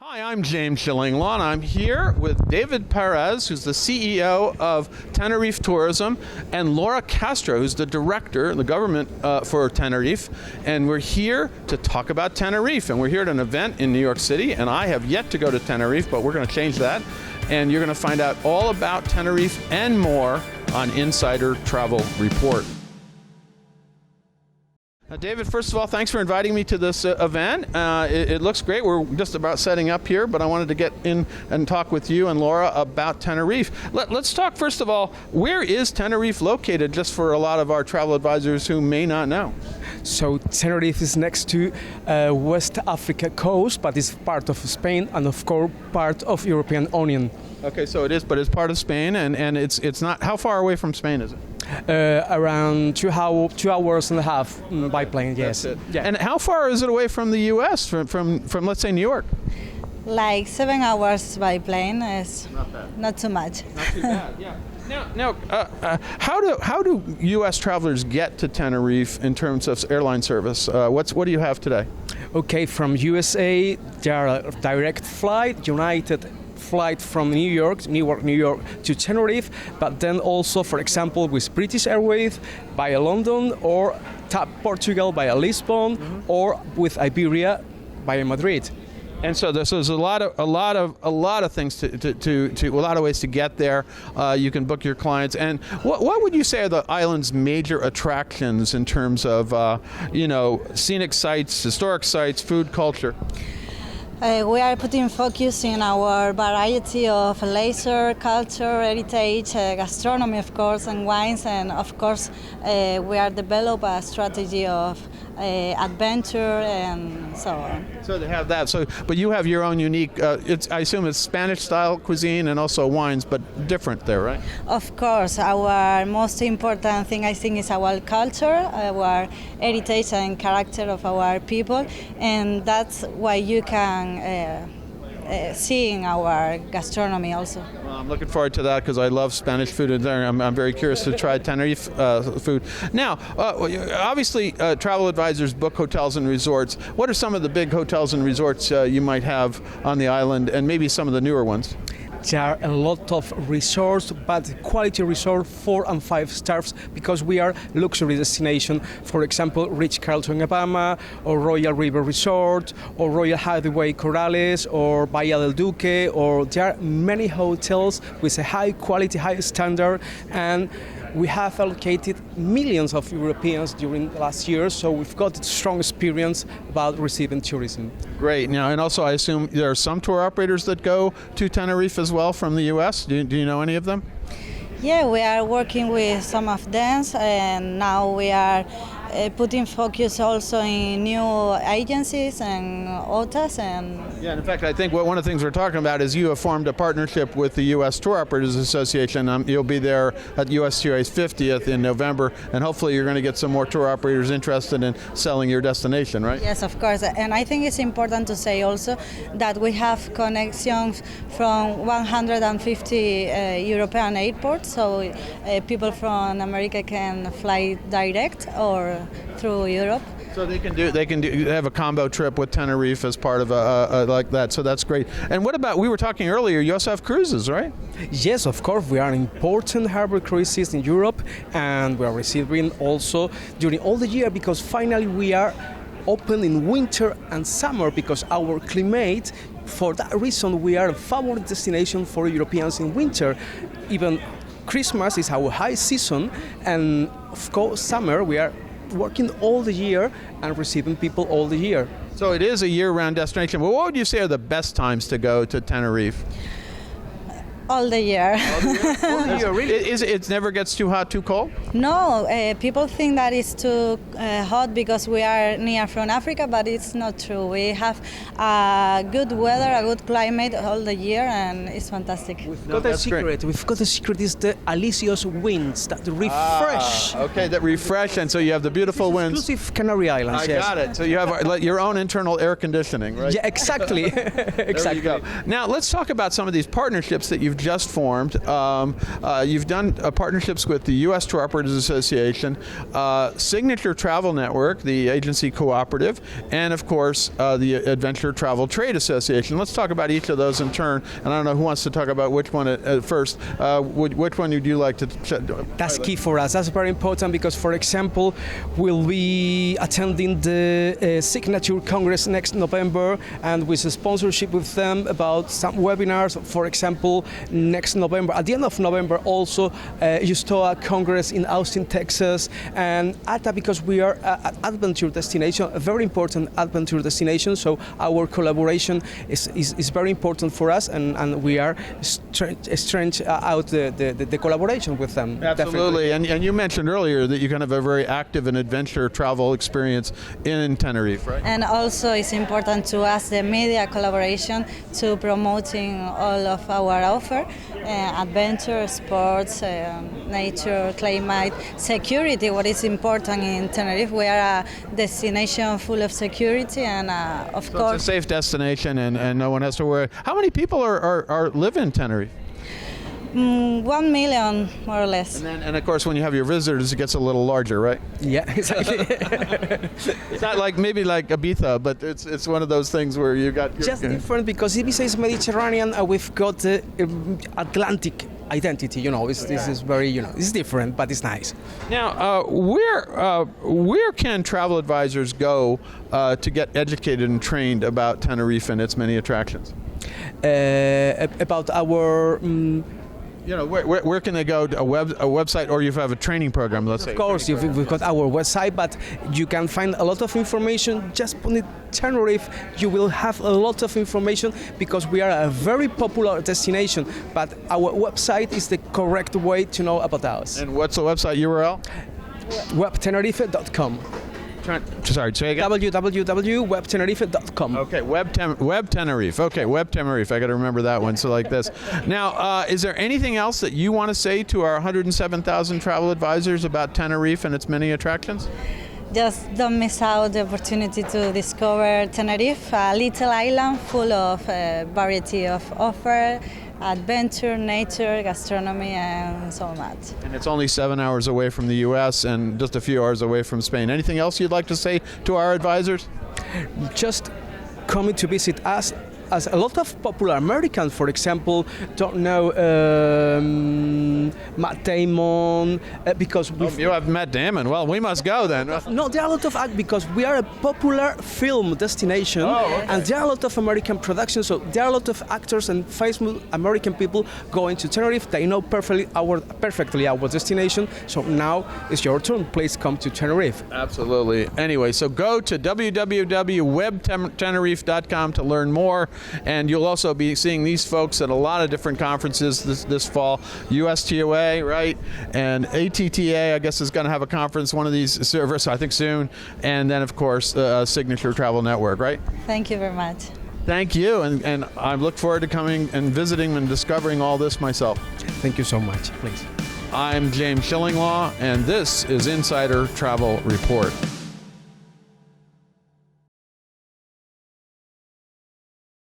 Hi, I'm James Shillinglaw, and I'm here with David Perez, who's the CEO of Tenerife Tourism, and Laura Castro, who's the director in the government for Tenerife. And we're here to talk about Tenerife. And we're here at an event in New York City, and I have yet to go to Tenerife, but we're going to change that. And you're going to find out all about Tenerife and more on Insider Travel Report. David, first of all, thanks for inviting me to this event. It looks great. We're just about setting up here, but I wanted to get in and talk with you and Laura about Tenerife. Let's talk, first of all, where is Tenerife located, just for a lot of our travel advisors who may not know? So Tenerife is next to West Africa coast, but it's part of Spain and, of course, part of European Union. Okay, so it is, but it's part of Spain, and it's not. How far away from Spain is it? Around 2 hours and a half by plane. Yes. That's it. Yeah. And how far is it away from the U.S. from let's say New York? Like 7 hours by plane is not too much. Not too bad. Yeah. Now, how do U.S. travelers get to Tenerife in terms of airline service? What do you have today? Okay, from USA, there are a direct flight, United flight from New York to Tenerife, but then also, for example, with British Airways via London, or TAP Portugal via Lisbon, or with Iberia via Madrid. And so there's a lot of things a lot of ways to get there. You can book your clients. And what would you say are the island's major attractions in terms of scenic sites, historic sites, food, culture? We are putting focus in our variety of leisure, culture, heritage, gastronomy, of course, and wines, and of course we are develop a strategy of adventure and so on. So they have that. But you have your own unique. I assume it's Spanish-style cuisine and also wines, but different there, right? Of course, our most important thing I think is our culture, our heritage and character of our people, and that's why you can see in our gastronomy also. Well, I'm looking forward to that because I love Spanish food, and I'm very curious to try Tenerife food. Now, obviously, travel advisors book hotels and resorts. What are some of the big hotels and resorts you might have on the island, and maybe some of the newer ones? There are a lot of resorts, but quality resort 4 and 5 stars, because we are luxury destination. For example, Ritz-Carlton Alabama, or Royal River Resort, or Royal Hideaway Corrales, or Bahia del Duque, or there are many hotels with a high quality, high standard, and we have allocated millions of Europeans during the last year, so we've got a strong experience about receiving tourism. Great. Now, and also I assume there are some tour operators that go to Tenerife as well from the U.S. Do you know any of them? Yeah, we are working with some of them, and now we are putting focus also in new agencies and OTAs. Yeah, and in fact, I think one of the things we're talking about is you have formed a partnership with the U.S. Tour Operators Association. You'll be there at USTOA's 50th in November, and hopefully you're going to get some more tour operators interested in selling your destination, right? Yes, of course. And I think it's important to say also that we have connections from 150 European airports, so people from America can fly direct or through Europe. So they can have a combo trip with Tenerife as part of a like that. So that's great. And what about, we were talking earlier, you also have cruises, right? Yes, of course. We are important harbor cruises in Europe, and we are receiving also during all the year, because finally we are open in winter and summer, because our climate, for that reason, we are a favorite destination for Europeans in winter. Even Christmas is our high season, and of course summer we are working all the year and receiving people all the year. So it is a year-round destination. Well, what would you say are the best times to go to Tenerife? All the year. All the year, really? It never gets too hot, too cold? No, people think that it's too hot because we are near from Africa, but it's not true. We have good weather, a good climate all the year, and it's fantastic. We've got a secret. We've got a secret. Is the Alicios winds that refresh. Okay, that refresh, and so you have the beautiful winds. Exclusive Canary Islands. I got it. So you have your own internal air conditioning, right? Yeah, exactly. Exactly. There you go. Now let's talk about some of these partnerships that you've you've just formed. You've done partnerships with the U.S. Tour Operators Association, Signature Travel Network, the agency cooperative, and of course the Adventure Travel Trade Association. Let's talk about each of those in turn. And I don't know who wants to talk about which one at first. Which one would you like to? That's key for us. That's very important because, for example, we'll be attending the Signature Congress next November, and with a sponsorship with them about some webinars. For example, next November, at the end of November, also USTOA Congress in Austin, Texas, and ATA, because we are an adventure destination, a very important adventure destination. So our collaboration is very important for us, and we are stretch out the collaboration with them. Absolutely, and you mentioned earlier that you kind of have a very active and adventure travel experience in Tenerife, right? And also it's important to us the media collaboration to promoting all of our offer, adventure, sports, nature, climate, security, what is important in Tenerife. We are a destination full of security and of course... It's a safe destination and no one has to worry. How many people are live in Tenerife? 1 million, more or less. And of course, when you have your visitors, it gets a little larger, right? Yeah, exactly. It's not like maybe like Ibiza, but it's one of those things where you got just different because Ibiza is Mediterranean, and we've got the Atlantic identity. This is very it's different, but it's nice. Now, where can travel advisors go to get educated and trained about Tenerife and its many attractions? About our. Where can they go? To a website, or you have a training program, let's say? Of course, we've got our website, but you can find a lot of information. Just put it Tenerife, you will have a lot of information because we are a very popular destination, but our website is the correct way to know about us. And what's the website URL? webtenerife.com. Sorry, say again. www.webtenerife.com. Okay, Web Tenerife. Okay, Web Tenerife. I got to remember that one. So like this. Now, is there anything else that you want to say to our 107,000 travel advisors about Tenerife and its many attractions? Just don't miss out the opportunity to discover Tenerife, a little island full of variety of offer, adventure, nature, gastronomy, and so much. And it's only 7 hours away from the U.S. and just a few hours away from Spain. Anything else you'd like to say to our advisors? Just coming to visit us. As a lot of popular Americans, for example, don't know Matt Damon because you have Matt Damon. Well, we must go then. No, there are a lot of because we are a popular film destination, and there are a lot of American productions. So there are a lot of actors and famous American people going to Tenerife. They know perfectly our destination. So now it's your turn. Please come to Tenerife. Absolutely. Anyway, so go to www.webtenerife.com to learn more. And you'll also be seeing these folks at a lot of different conferences this fall. USTOA, right? And ATTA, I guess, is going to have a conference, one of these servers, I think soon. And then, of course, Signature Travel Network, right? Thank you very much. Thank you. And I look forward to coming and visiting and discovering all this myself. Thank you so much. Please. I'm James Shillinglaw, and this is Insider Travel Report.